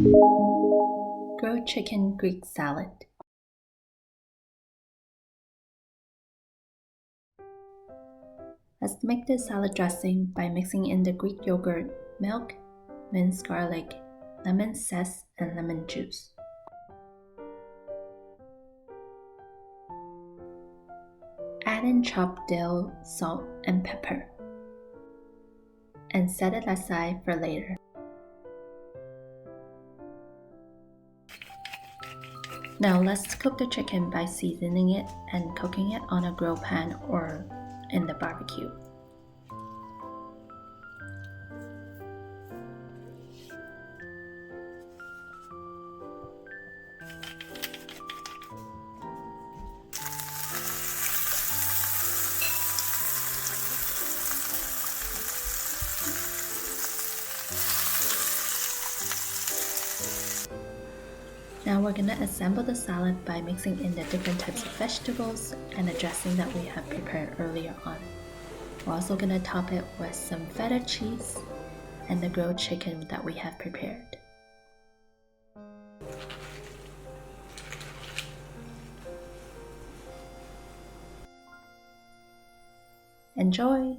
Grilled chicken Greek salad. Let's make the salad dressing by mixing in the Greek yogurt, milk, minced garlic, lemon zest, and lemon juice. Add in chopped dill, salt, and pepper, and set it aside for later. Now let's cook the chicken by seasoning it and cooking it on a grill pan or in the barbecue. Now we're going to assemble the salad by mixing in the different types of vegetables and the dressing that we have prepared earlier on. We're also going to top it with some feta cheese and the grilled chicken that we have prepared. Enjoy!